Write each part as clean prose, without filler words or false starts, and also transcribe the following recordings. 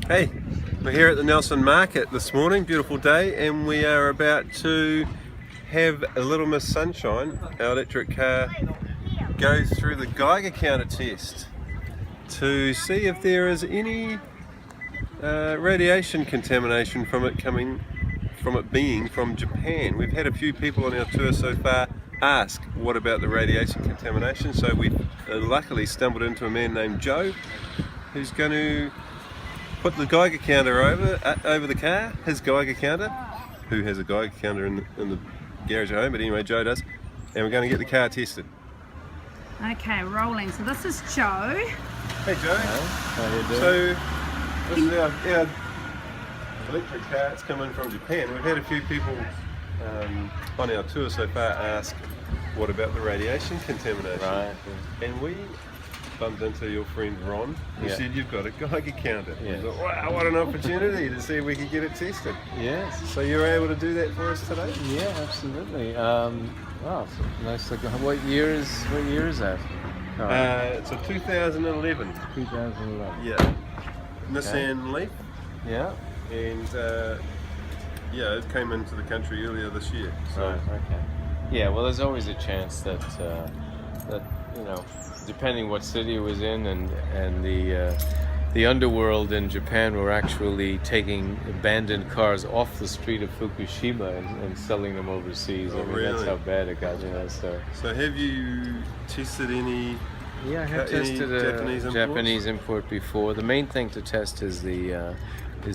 Hey, we're here at the Nelson Market this morning, beautiful day, and we are about to have a Little Miss Sunshine, our electric car, go through the Geiger counter test to see if there is any radiation contamination from it being from Japan. We've had a few people on our tour so far ask what about the radiation contamination, so we've luckily stumbled into a man named Joe who's going to put the Geiger counter over the car, his Geiger counter, who has a Geiger counter in the garage at home, but anyway, Joe does, and we're going to get the car tested. Okay, rolling. So this is Joe. Hey Joe. How you doing? So this is our electric car. It's coming from Japan. We've had a few people on our tour so far ask what about the radiation contamination. Right. And we bumped into your friend Ron, who said you've got a Geiger counter. Yeah. We thought, wow, what an opportunity to see if we could get it tested. Yes. So you were able to do that for us today? Yeah, absolutely. Wow, so nice looking. What year is that? It's a 2011. 2011. Yeah. Nissan Leaf. Yeah. And it came into the country earlier this year. So. Right. Okay. Yeah. Well, there's always a chance that depending what city it was in, and the underworld in Japan were actually taking abandoned cars off the street of Fukushima and selling them overseas. Oh, I mean, really? that's how bad it got, So have you tested any? Yeah, I have tested a Japanese import before. The main thing to test is the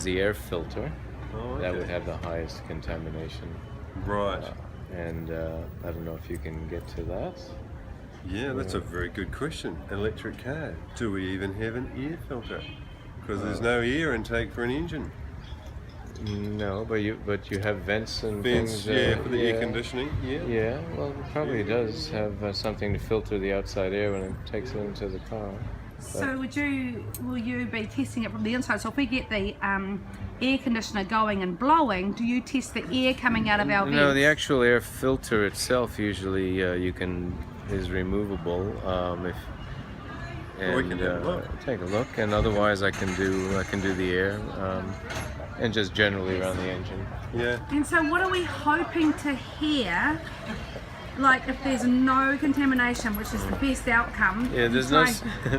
air filter. Oh, okay. That would have the highest contamination. Right. And I don't know if you can get to that. Yeah, that's a very good question. Electric car. Do we even have an air filter? Because there's no air intake for an engine. No, but you have vents and Vents, things. for the air conditioning. Yeah. Yeah, well, it probably does have something to filter the outside air when it takes it into the car. So will you be testing it from the inside? So if we get the air conditioner going and blowing, do you test the air coming out of our vents? No, the actual air filter itself usually is removable. We can have a look. Take a look, and otherwise I can do the air and just generally around the engine. Yeah. And so what are we hoping to hear? Like if there's no contamination, which is the best outcome. Yeah, there's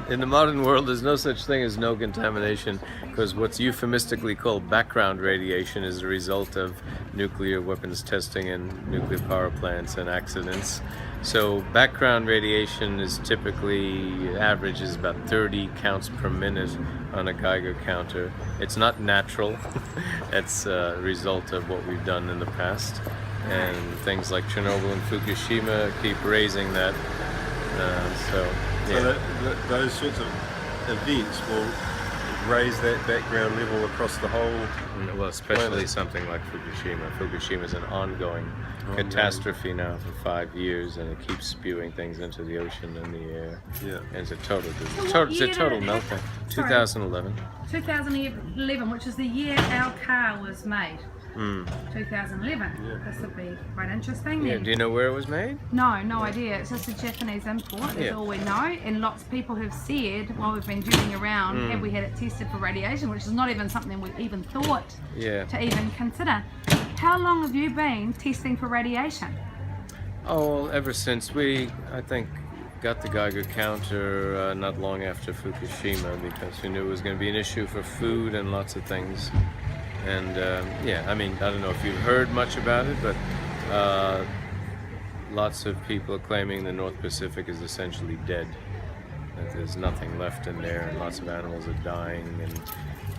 in the modern world, there's no such thing as no contamination, because what's euphemistically called background radiation is a result of nuclear weapons testing and nuclear power plants and accidents. So background radiation is typically averages about 30 counts per minute on a Geiger counter. It's not natural. It's a result of what we've done in the past. And things like Chernobyl and Fukushima keep raising that. So those sorts of events will raise that background level across the whole. Well, especially planet. something like Fukushima. Fukushima is an ongoing catastrophe now for 5 years, and it keeps spewing things into the ocean and the air. Yeah. And it's a total meltdown. sorry. 2011. 2011, which is the year our car was made. 2011. Yeah. This would be quite interesting. Yeah. Then. Do you know where it was made? No idea. It's just a Japanese import, is all we know. And lots of people have said while we've been journeying around, have we had it tested for radiation, which is not even something we even thought to even consider. How long have you been testing for radiation? Oh, well, ever since I think, got the Geiger counter not long after Fukushima, because we knew it was going to be an issue for food and lots of things. And I mean, I don't know if you've heard much about it, but lots of people are claiming the North Pacific is essentially dead. That there's nothing left in there, and lots of animals are dying, and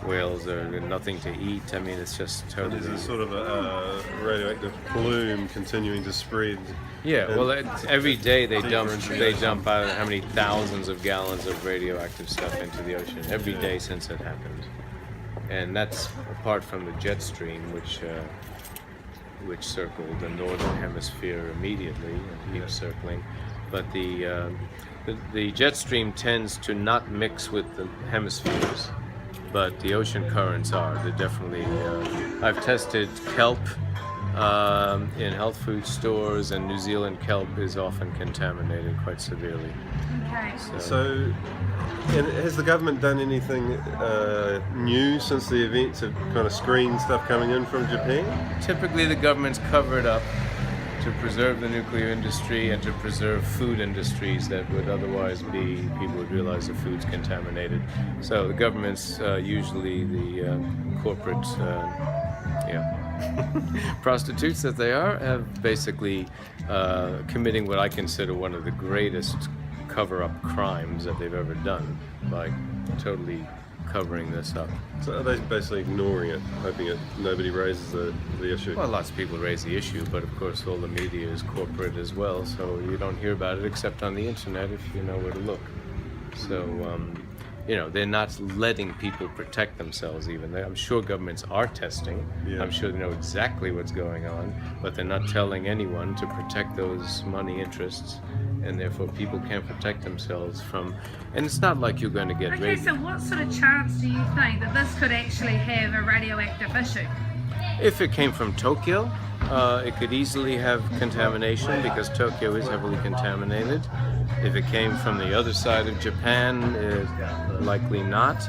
whales are nothing to eat. I mean, it's just totally. There's a sort of a radioactive plume continuing to spread. Yeah, well, every day they dump out how many thousands of gallons of radioactive stuff into the ocean every day since it happened. And that's apart from the jet stream, which circled the northern hemisphere immediately and keeps circling. But the jet stream tends to not mix with the hemispheres, but the ocean currents are. They're definitely. I've tested kelp in health food stores, and New Zealand kelp is often contaminated quite severely. Okay. So, and has the government done anything new since the events have kind of screened stuff coming in from Japan? Typically the government's covered up to preserve the nuclear industry and to preserve food industries that would otherwise be, people would realize the food's contaminated. So the government's usually the corporate prostitutes that they are, have basically committing what I consider one of the greatest cover-up crimes that they've ever done by totally covering this up. So are they basically ignoring it, hoping nobody raises the issue? Well, lots of people raise the issue, but of course all the media is corporate as well, so you don't hear about it except on the internet if you know where to look. So, they're not letting people protect themselves even. I'm sure governments are testing. Yeah. I'm sure they know exactly what's going on, but they're not telling anyone to protect those money interests, and therefore people can't protect themselves from, and it's not like you're going to get Okay, so what sort of chance do you think that this could actually have a radioactive issue? If it came from Tokyo, it could easily have contamination because Tokyo is heavily contaminated. If it came from the other side of Japan, likely not.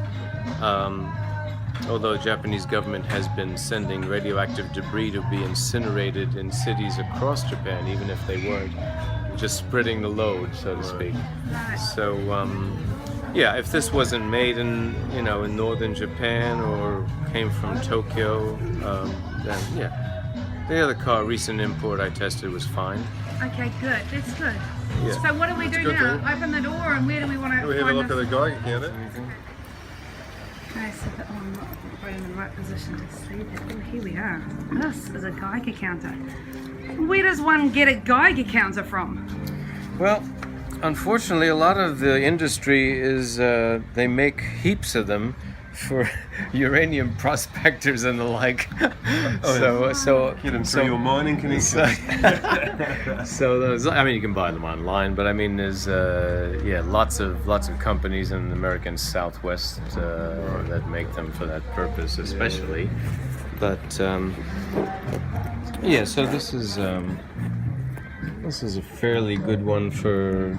Although the Japanese government has been sending radioactive debris to be incinerated in cities across Japan, even if they weren't, just spreading the load, so to speak. Right. So, if this wasn't made in northern Japan or came from Tokyo, then yeah. The other recent import I tested was fine. Okay, good. That's good. Yeah. So what do we do good now? thing. Open the door, and where do we want to Do we have a look at the Geiger counter? Okay, so I'm not right in the right position to see that. Oh, here we are. This is a Geiger counter. Where does one get a Geiger counter from? Well, unfortunately, a lot of the industry is they make heaps of them for uranium prospectors and the like. So Get them through your mining connection. So those, you can buy them online, but there's lots of companies in the American Southwest that make them for that purpose, especially. But so this is a fairly good one for.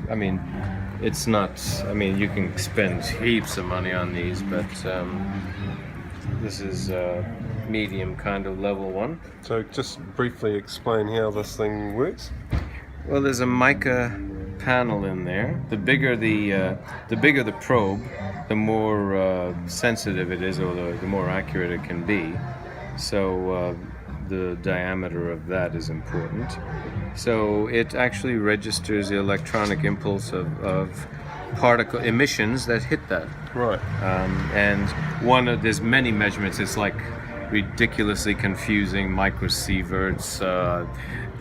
It's not. You can spend heaps of money on these, but this is a medium kind of level one. So just briefly explain how this thing works. Well, there's a mica panel in there. The bigger the probe, the more sensitive it is, or the more accurate it can be. So the diameter of that is important. So it actually registers the electronic impulse of particle emissions that hit that. Right. And there's many measurements. It's like ridiculously confusing. Microsieverts.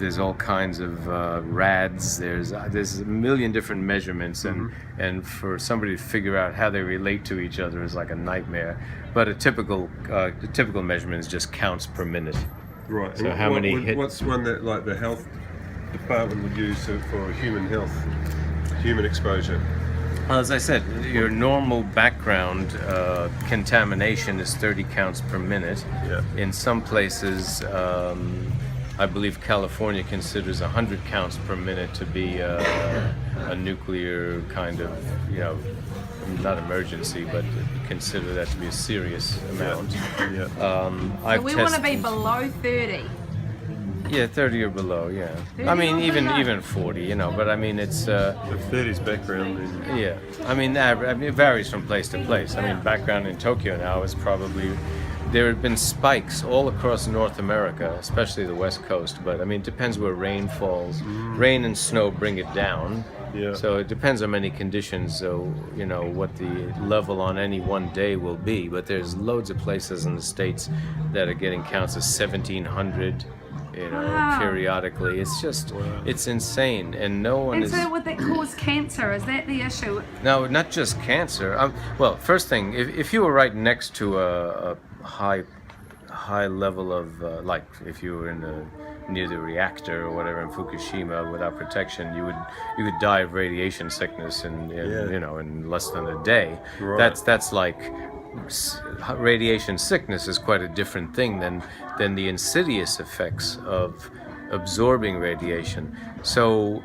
There's all kinds of rads. There's a million different measurements, and for somebody to figure out how they relate to each other is like a nightmare. But a typical measurement is just counts per minute. Right. So how many hit? What's one that like the health department would use for human exposure? As I said, your normal background contamination is 30 counts per minute. Yeah. In some places, I believe California considers 100 counts per minute to be a nuclear kind of, not emergency, but consider that to be a serious amount. Yeah. So we want to be below 30. Yeah, 30 or below, yeah. 30 or even below. 40, but it's... If 30's background, then... Yeah, it varies from place to place. Background in Tokyo now is probably... There have been spikes all across North America, especially the West Coast, but it depends where rain falls. Rain and snow bring it down. Yeah. So it depends on many conditions, so what the level on any one day will be. But there's loads of places in the States that are getting counts of 1,700, Wow. periodically. It's just, it's insane, and no one is... And so would that cause cancer? Is that the issue? No, not just cancer. Well, first thing, if you were right next to a high level of, like if you were near the reactor or whatever in Fukushima without protection, you would die of radiation sickness in less than a day. Right. That's like radiation sickness is quite a different thing than the insidious effects of absorbing radiation. So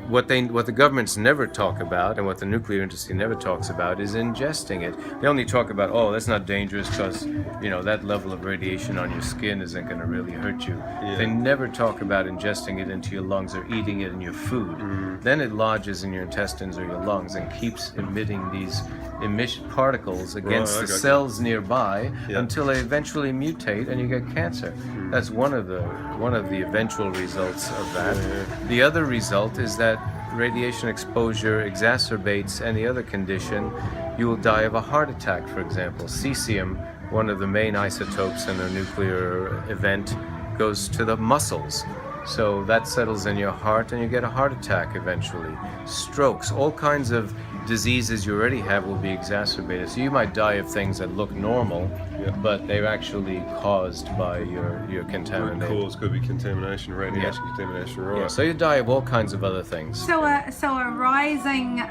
what the governments never talk about, and what the nuclear industry never talks about, is ingesting it. They only talk about, oh, that's not dangerous because, you know, that level of radiation on your skin isn't going to really hurt you. Yeah. They never talk about ingesting it into your lungs or eating it in your food. Then it lodges in your intestines or your lungs and keeps emitting these emission particles against the cells nearby until they eventually mutate and you get cancer. That's one of the eventual results of that. The other result is that radiation exposure exacerbates any other condition. You will die of a heart attack, for example. Cesium, one of the main isotopes in a nuclear event, goes to the muscles. So that settles in your heart and you get a heart attack eventually. Strokes, all kinds of diseases you already have will be exacerbated. So you might die of things that look normal, but they're actually caused by your contamination. The cause could be contamination, radiation contamination, right? Yeah, so you die of all kinds of other things. So a rising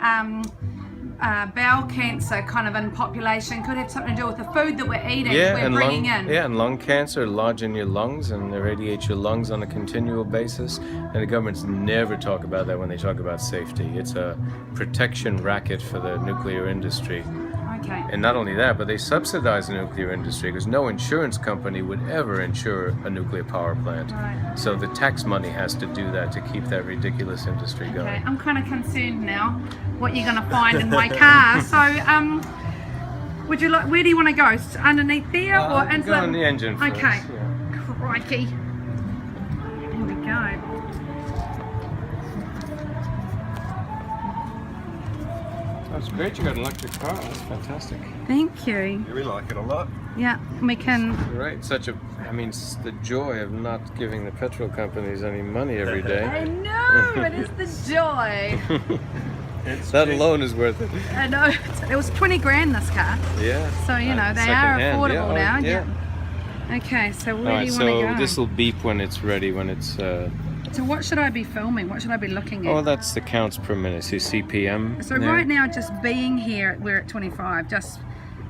bowel cancer kind of in population could have something to do with the food that we're eating, we're bringing in. Yeah, and lung cancer lodge in your lungs and irradiate your lungs on a continual basis. And the governments never talk about that when they talk about safety. It's a protection racket for the nuclear industry. Okay. And not only that, but they subsidize the nuclear industry because no insurance company would ever insure a nuclear power plant. Right. So the tax money has to do that to keep that ridiculous industry going. Okay, I'm kind of concerned now what you're going to find in my car. So, would you like? Where do you want to go? Underneath there or into go in the engine first. Okay. Yeah. Crikey. Here we go. That's great. You got an electric car. That's fantastic. Thank you. Yeah, we like it a lot. Yeah, we can. Right. It's the joy of not giving the petrol companies any money every day. I know, it is the joy. That alone is worth it. I know. It was 20 grand this car. Yeah. So, you know, they are affordable now. Yeah. Okay, so where do you want to go? So this will beep when it's ready, when it's... So what should I be filming? What should I be looking at? Oh, that's the counts per minute. See CPM. So right now, just being here, we're at 25, just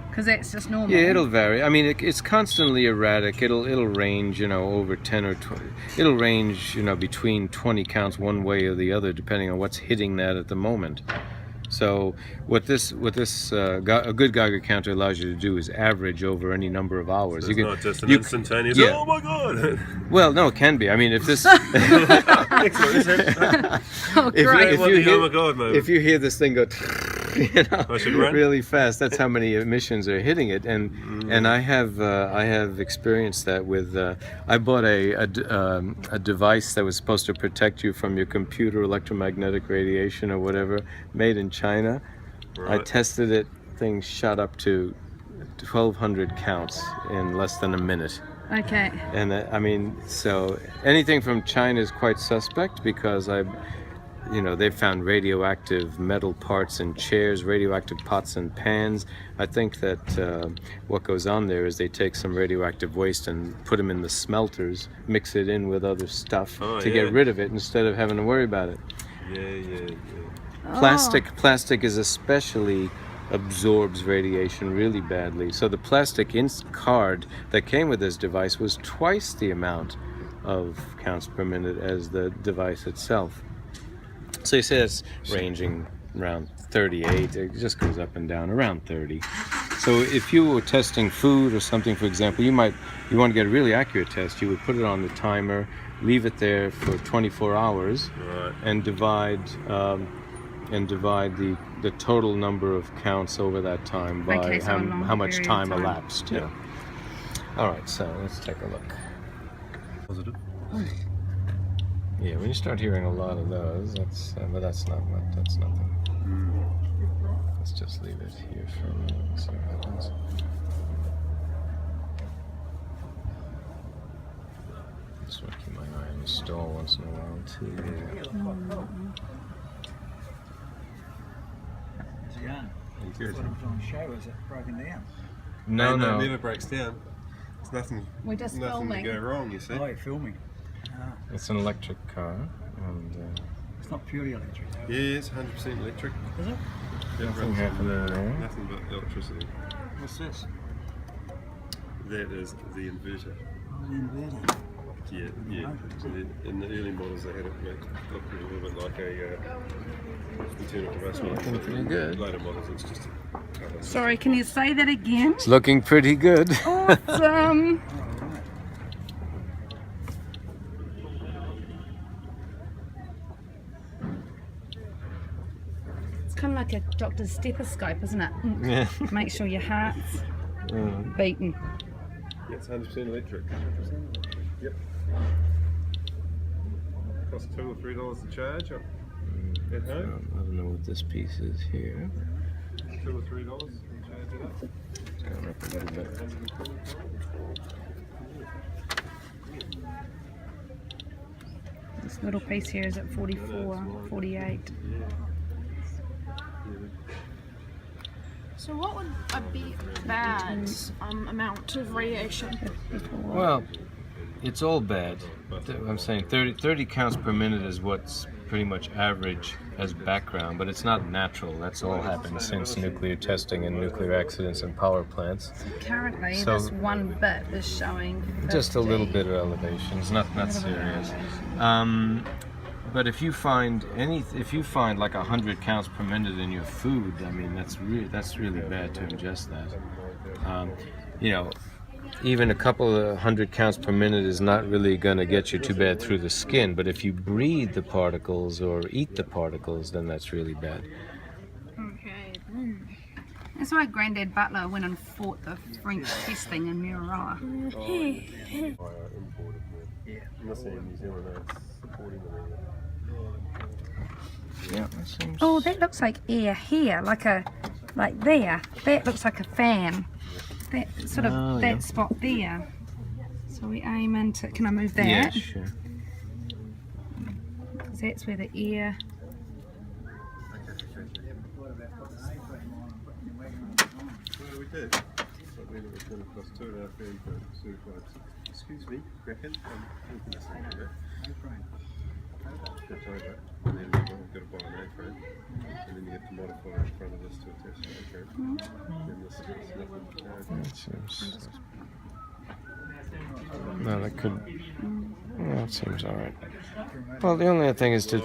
because that's just normal. Yeah, it'll vary. I mean, it's constantly erratic. It'll range, you know, over 10 or 20. It'll range, you know, between 20 counts one way or the other, depending on what's hitting that at the moment. So what a good Geiger counter allows you to do is average over any number of hours. So it's not just an instantaneous, oh my god! Well, no, it can be. I mean, if this... Oh, great. If you hear this thing go... You know, really fast, that's how many emissions are hitting it, and I have experienced that with I bought a device that was supposed to protect you from your computer electromagnetic radiation or whatever, made in China. Right. I tested it, things shot up to 1,200 counts in less than a minute. Okay. And I mean, so anything from China is quite suspect because they've found radioactive metal parts in chairs, radioactive pots and pans. I think that what goes on there is they take some radioactive waste and put them in the smelters, mix it in with other stuff to get rid of it instead of having to worry about it. Yeah. Plastic is especially absorbs radiation really badly. So the plastic card that came with this device was twice the amount of counts per minute as the device itself. So you say it's ranging around 38, it just goes up and down, around 30. So if you were testing food or something, for example, you want to get a really accurate test, you would put it on the timer, leave it there for 24 hours, right, and divide the total number of counts over that time by how much time elapsed. Yeah. All right, so let's take a look. Positive. Yeah, when you start hearing a lot of those, but that's nothing. Let's just leave it here for a minute and see what happens. Just want to keep my eye on the stall once in a while too. Good. On show, is it broken down? No. It never breaks down. It's nothing. We're just nothing filming. to go wrong, you see. Oh, you're filming. It's an electric car, and it's not purely electric, though. Yeah, it's 100% electric. Is it? Nothing happening there. Nothing but electricity. What's this? That is the inverter. Oh, the inverter. Yeah. So in the early models, they had it look a little bit like a internal combustion engine. Looking pretty good. Later models, it's just a cover. Sorry, can you say that again? It's looking pretty good. Awesome. It's kind of like a doctor's stethoscope, isn't it? Yeah. Make sure your heart's beating. Yeah, it's 100% electric. Yep. Costs $2 or $3 to charge at home. I don't know what this piece is here. $2 or $3 to charge it up. It's going up a little bit. This little piece here is at 44, 48. So what would be a bad amount of radiation? Well, it's all bad. I'm saying 30 counts per minute is what's pretty much average as background, but it's not natural. That's all happened since nuclear testing and nuclear accidents and power plants. Currently, So- this one bit is showing Just a 50. little bit of elevation. It's not serious. But if you find like 100 counts per minute in your food, I mean that's really bad to ingest that. You know, even a couple of 100 counts per minute is not really going to get you too bad through the skin. But if you breathe the particles or eat the particles, then that's really bad. Okay. That's why Grandad Butler went and fought the French testing in Mururoa. Yeah. Nissan New Zealand are supporting them. Yeah, that seems. Oh, that looks like air here, like there. That looks like a fan. That sort of that spot there. So we aim into. Can I move that? Yeah, sure. Because that's where the air. Well, we did. But then it was going to cost $2.5 grand for certified. Excuse me, Kraken. I'm looking at something like that. That's over. And then you've got to buy an A-frame. And then you have to modify in front of this to attach to the A-frame. Then this is nothing. That seems. No, that could. Yeah, that seems all right. Well, the only thing is to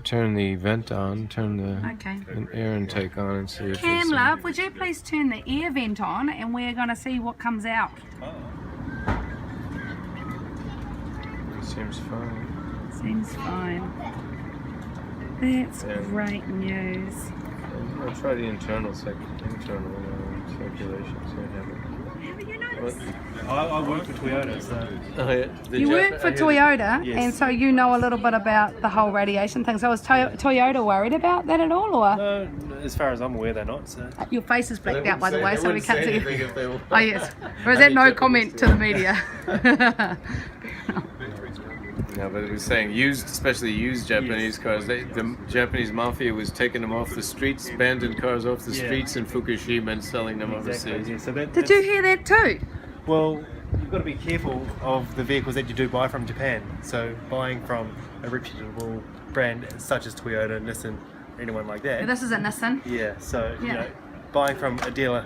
turn the vent on, turn the Okay. air intake on, and see if Cam, there's love, would you please turn the air vent on, and we're going to see what comes out. It seems fine. Seems fine. That's great news. I'll try the internal circulation. How do you know this? I work for Toyota, so Oh, yeah. You work for Toyota, and so you know a little bit about the whole radiation thing. So is Toyota worried about that at all, or? no, as far as I'm aware, they're not. So Your face is blacked out, by the way, so we can't see you. If they were. Oh yes. Or is that no comment to the media? No, but it was saying especially used Japanese cars. The Japanese mafia was taking them off the streets, abandoned cars off the streets in Fukushima and selling them overseas. yeah, so Did you hear that too? Well, you've got to be careful of the vehicles that you do buy from Japan. So buying from a reputable brand such as Toyota, Nissan, or anyone like that. This is a Nissan. Yeah. So you Yeah. know, buying from a dealer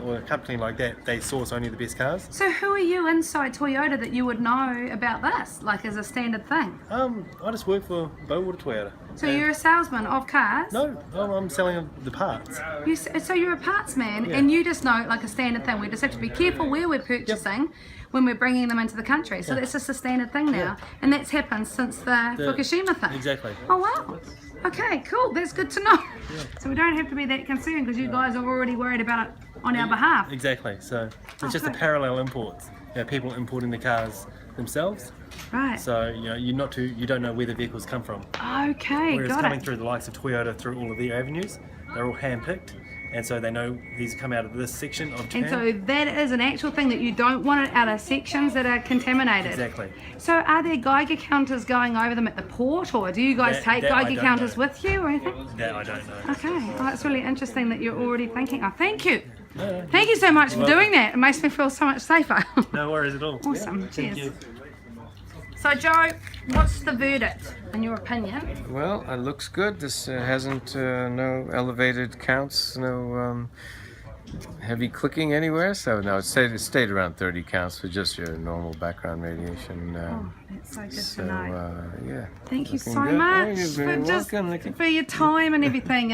or a company like that, they source only the best cars. So who are you inside Toyota that you would know about this, like as a standard thing? I just work for Bowater Toyota. So you're a salesman of cars? No, I'm selling the parts. So you're a parts man, Yeah. and you just know like a standard thing. We just have to be careful where we're purchasing when we're bringing them into the country. So that's just a standard thing now, and that's happened since the Fukushima thing. Exactly. Oh wow. Okay, cool. That's good to know. So we don't have to be that concerned because you guys are already worried about it on our behalf. Exactly. So it's just good. the parallel imports. You know, people importing the cars themselves. Right. So you know, you don't know where the vehicles come from. Okay, Whereas got coming it. through the likes of Toyota through all of their avenues, they're all hand-picked, and so they know these come out of this section of Japan. And so that is an actual thing that you don't want it out of sections that are contaminated. Exactly. So are there Geiger counters going over them at the port, or do you guys take that I Geiger don't counters know. with you or anything? That I don't know. Okay, well, that's really interesting that you're already thinking. Oh, thank you. Thank you so much for doing that. It makes me feel so much safer. No worries at all. Awesome. Thank Cheers. you. So Joe, what's the verdict in your opinion? Well, it looks good. This hasn't no elevated counts, no heavy clicking anywhere. So no, it stayed around 30 counts for just your normal background radiation. Oh, that's so good to know. Yeah. Thank you Looking so good. much Oh, you're very for welcome. for your time and everything.